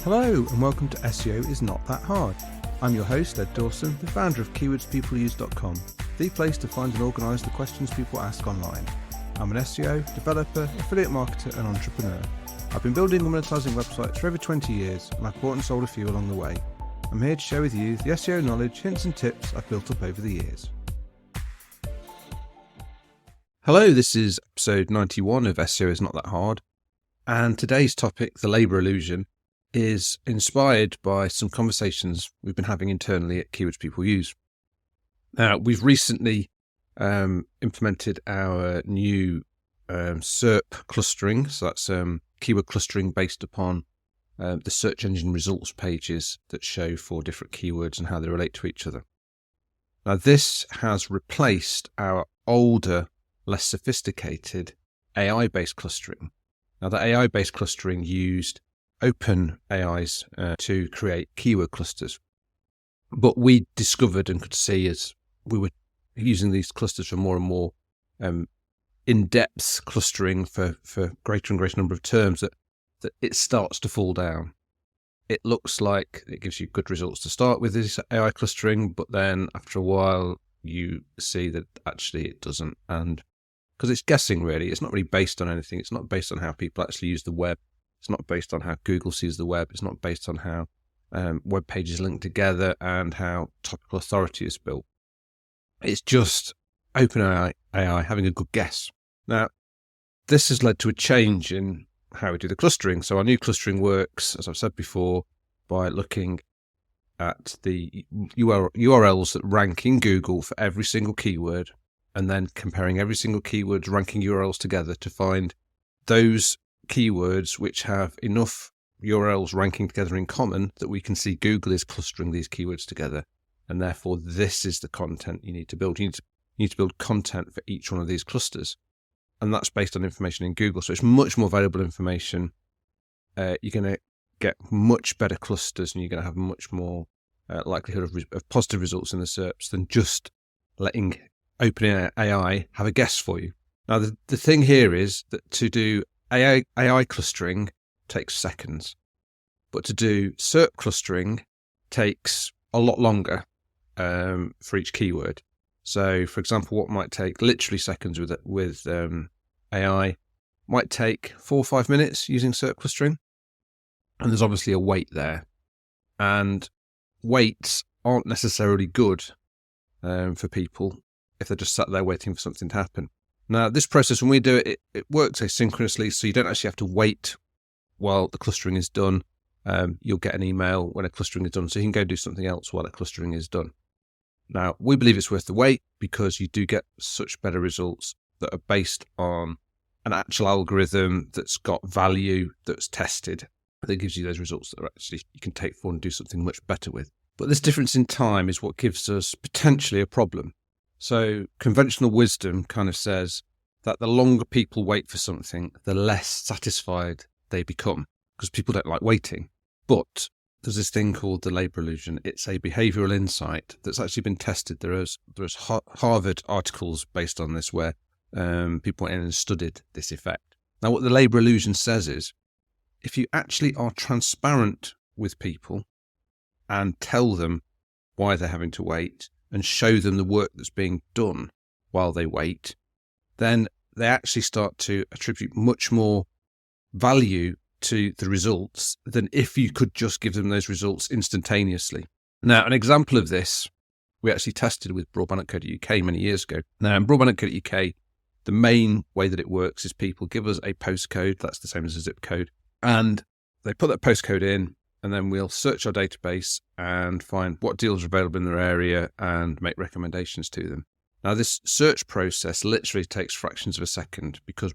Hello and welcome to SEO is Not That Hard. I'm your host, Ed Dawson, the founder of keywordspeopleuse.com, the place to find and organise the questions people ask online. I'm an SEO, developer, affiliate marketer and entrepreneur. I've been building and monetising websites for over 20 years and I've bought and sold a few along the way. I'm here to share with you the SEO knowledge, hints and tips I've built up over the years. Hello, this is episode 91 of SEO is Not That Hard, and today's topic, the labour illusion, is inspired by some conversations we've been having internally at Keywords People Use. Now, we've recently implemented our new SERP clustering, so that's keyword clustering based upon the search engine results pages that show for different keywords and how they relate to each other. Now, this has replaced our older, less sophisticated AI-based clustering. Now, the AI-based clustering used open AIs to create keyword clusters. But we discovered and could see as we were using these clusters for more and more in-depth clustering for greater and greater number of terms that it starts to fall down. It looks like it gives you good results to start with this AI clustering, but then after a while you see that actually it doesn't. And because it's guessing really, it's not really based on anything. It's not based on how people actually use the web. It's not based on how Google sees the web. It's not based on how web pages link together and how topical authority is built. It's just OpenAI having a good guess. Now, this has led to a change in how we do the clustering. So our new clustering works, as I've said before, by looking at the URLs that rank in Google for every single keyword and then comparing every single keyword's ranking URLs together to find those keywords which have enough URLs ranking together in common that we can see Google is clustering these keywords together, and therefore this is the content you need to build. You need to build content for each one of these clusters, and that's based on information in Google. So it's much more valuable information. You're going to get much better clusters, and you're going to have much more likelihood of positive results in the SERPs than just letting OpenAI have a guess for you. Now, the thing here is that to do AI clustering takes seconds, but to do SERP clustering takes a lot longer for each keyword. So, for example, what might take literally seconds with AI might take 4 or 5 minutes using SERP clustering, and there's obviously a wait there, and waits aren't necessarily good for people if they're just sat there waiting for something to happen. Now, this process, when we do it, it works asynchronously, so you don't actually have to wait while the clustering is done. You'll get an email when a clustering is done, so you can go do something else while the clustering is done. Now, we believe it's worth the wait because you do get such better results that are based on an actual algorithm that's got value, that's tested, that gives you those results that are actually you can take forward and do something much better with. But this difference in time is what gives us potentially a problem. So conventional wisdom kind of says that the longer people wait for something, the less satisfied they become, because people don't like waiting. But there's this thing called the labour illusion. It's a behavioural insight that's actually been tested. There's Harvard articles based on this where people went in and studied this effect. Now, what the labour illusion says is, if you actually are transparent with people and tell them why they're having to wait, and show them the work that's being done while they wait, then they actually start to attribute much more value to the results than if you could just give them those results instantaneously. Now, an example of this we actually tested with BroadbandUK many years ago. Now, in BroadbandUK, the main way that it works is people give us a postcode, that's the same as a zip code, and they put that postcode in, and then we'll search our database and find what deals are available in their area and make recommendations to them. Now, this search process literally takes fractions of a second because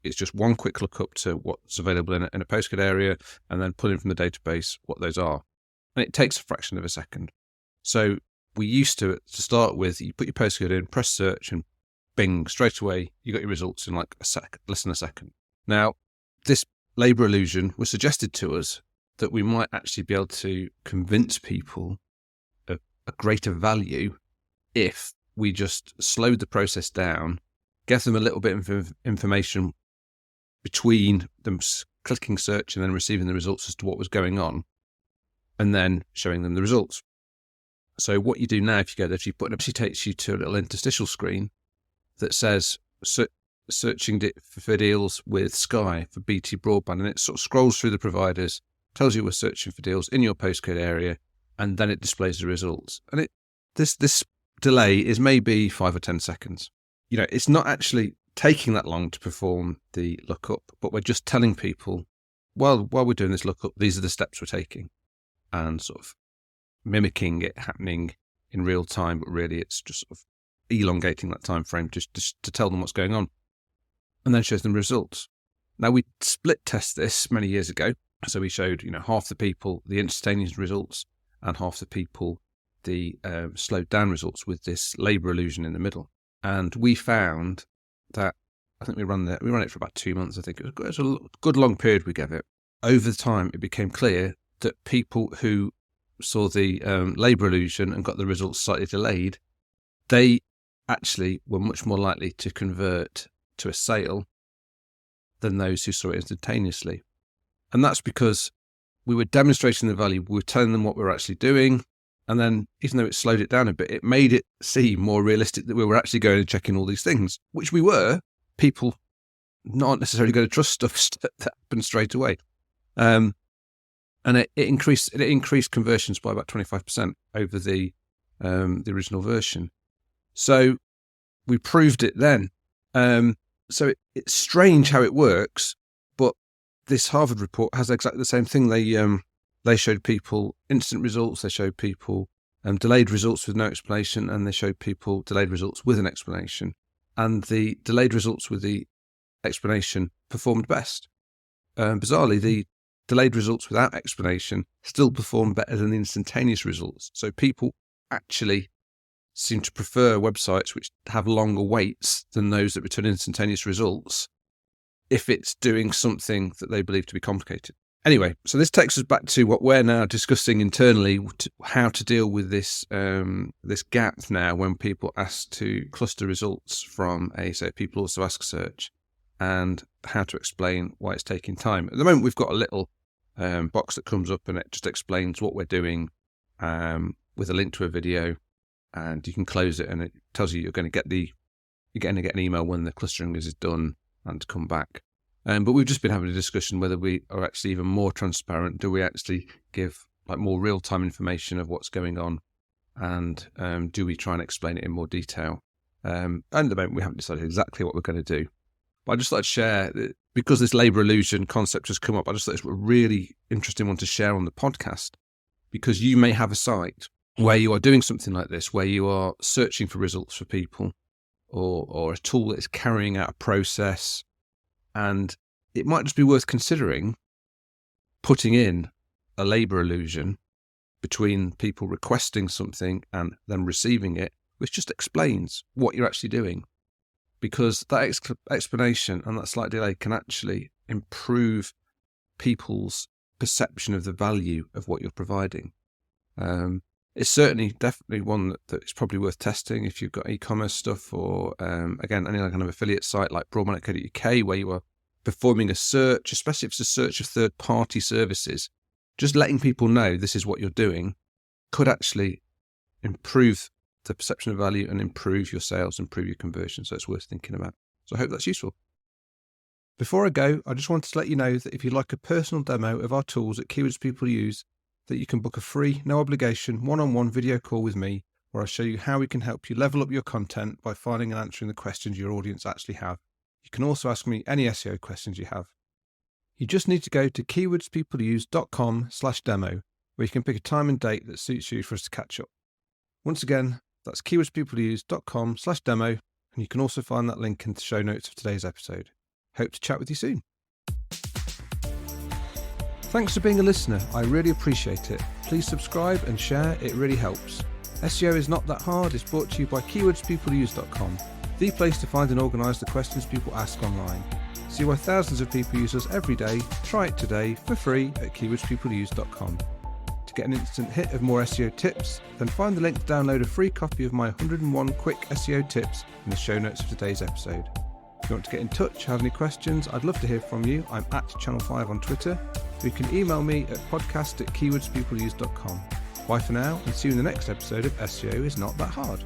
it's just one quick look up to what's available in a postcode area and then pulling from the database what those are. And it takes a fraction of a second. So we used to start with, you put your postcode in, press search, and bing, straight away, you got your results in like less than a second. Now, this labour illusion was suggested to us that we might actually be able to convince people of a greater value if we just slowed the process down, gave them a little bit of information between them clicking search and then receiving the results as to what was going on, and then showing them the results. So what you do now, if you go there, if you put it actually takes you to a little interstitial screen that says searching for deals with Sky for BT broadband, and it sort of scrolls through the providers, tells you we're searching for deals in your postcode area, and then it displays the results. And this delay is maybe 5 or 10 seconds. It's not actually taking that long to perform the lookup, but we're just telling people, while we're doing this lookup, these are the steps we're taking, and sort of mimicking it happening in real time, but really it's just sort of elongating that time frame just to tell them what's going on, and then shows them results. Now, we split test this many years ago, so we showed half the people the instantaneous results and half the people the slowed down results with this labour illusion in the middle. And we found that, I think we ran it for about 2 months. I think it was a good long period we gave it. Over the time, it became clear that people who saw the labour illusion and got the results slightly delayed, they actually were much more likely to convert to a sale than those who saw it instantaneously. And that's because we were demonstrating the value, we were telling them what we were actually doing, and then even though it slowed it down a bit, it made it seem more realistic that we were actually going and checking all these things, which we were. People not necessarily going to trust stuff that happened straight away. And it increased conversions by about 25% over the original version. So we proved it then. So it's strange how it works, but this Harvard report has exactly the same thing. They showed people instant results, they showed people delayed results with no explanation, and they showed people delayed results with an explanation. And the delayed results with the explanation performed best. Bizarrely, the delayed results without explanation still performed better than the instantaneous results. So people actually seem to prefer websites which have longer waits than those that return instantaneous results if it's doing something that they believe to be complicated. Anyway, so this takes us back to what we're now discussing internally, how to deal with this gap now when people ask to cluster results from a, say, people also ask search, and how to explain why it's taking time. At the moment, we've got a little box that comes up and it just explains what we're doing with a link to a video, and you can close it and it tells you you're going to get an email when the clustering is done and to come back. But we've just been having a discussion whether we are actually even more transparent. Do we actually give more real-time information of what's going on, and do we try and explain it in more detail? And at the moment, we haven't decided exactly what we're going to do. But I just thought I'd share that because this labour illusion concept has come up. I just thought it's a really interesting one to share on the podcast, because you may have a site where you are doing something like this, where you are searching for results for people, or a tool that is carrying out a process. And it might just be worth considering putting in a labour illusion between people requesting something and then receiving it, which just explains what you're actually doing. Because that explanation and that slight delay can actually improve people's perception of the value of what you're providing. It's certainly definitely one that is probably worth testing if you've got e-commerce stuff, or again, any kind of affiliate site like BroadbandUK, where you are performing a search, especially if it's a search of third-party services. Just letting people know this is what you're doing could actually improve the perception of value and improve your sales, improve your conversion. So it's worth thinking about. So I hope that's useful. Before I go, I just wanted to let you know that if you'd like a personal demo of our tools that Keywords People use, that you can book a free, no obligation, one-on-one video call with me, where I'll show you how we can help you level up your content by finding and answering the questions your audience actually have. You can also ask me any SEO questions you have. You just need to go to keywordspeopleuse.com/demo, where you can pick a time and date that suits you for us to catch up. Once again, that's keywordspeopleuse.com/demo, and you can also find that link in the show notes of today's episode. Hope to chat with you soon. Thanks for being a listener. I really appreciate it. Please subscribe and share. It really helps. SEO is not that hard. It's brought to you by keywordspeopleuse.com, the place to find and organise the questions people ask online. See why thousands of people use us every day. Try it today for free at keywordspeopleuse.com. To get an instant hit of more SEO tips, then find the link to download a free copy of my 101 quick SEO tips in the show notes of today's episode. If you want to get in touch, have any questions, I'd love to hear from you. I'm at Channel5 on Twitter. You can email me at podcast@keywordspeopleuse.com. Bye for now, and see you in the next episode of SEO is Not That Hard.